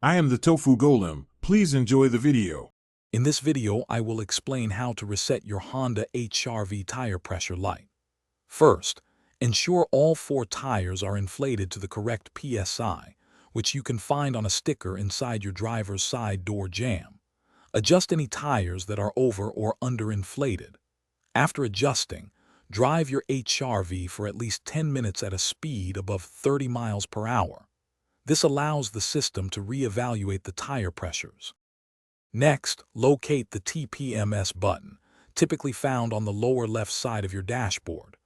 I am the Tofu Golem. Please enjoy the video. In this video, I will explain how to reset your Honda HR-V tire pressure light. First, ensure all 4 tires are inflated to the correct PSI, which you can find on a sticker inside your driver's side door jamb. Adjust any tires that are over or underinflated. After adjusting, drive your HR-V for at least 10 minutes at a speed above 30 miles per hour. This allows the system to reevaluate the tire pressures. Next, locate the TPMS button, typically found on the lower left side of your dashboard.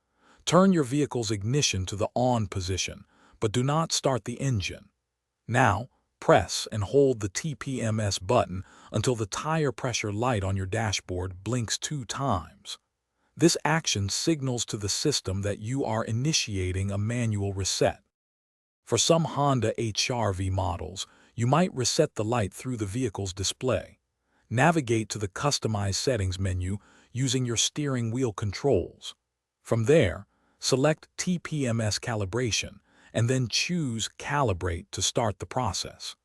Turn your vehicle's ignition to the on position, but do not start the engine. Now, press and hold the TPMS button until the tire pressure light on your dashboard blinks 2 times. This action signals to the system that you are initiating a manual reset. For some Honda HR-V models, you might reset the light through the vehicle's display. Navigate to the Customize Settings menu using your steering wheel controls. From there, select TPMS Calibration and then choose Calibrate to start the process.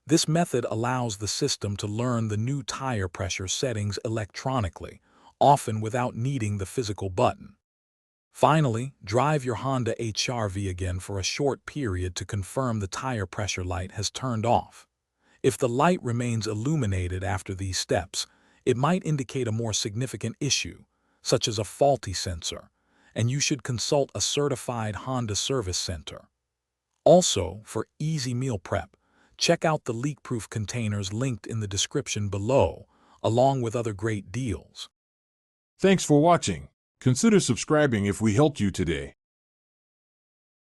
This method allows the system to learn the new tire pressure settings electronically, often without needing the physical button. Finally, drive your Honda HR-V again for a short period to confirm the tire pressure light has turned off. If the light remains illuminated after these steps, it might indicate a more significant issue, such as a faulty sensor, and you should consult a certified Honda service center. Also, for easy meal prep, check out the leak-proof containers linked in the description below, along with other great deals. Thanks for watching. Consider subscribing if we helped you today.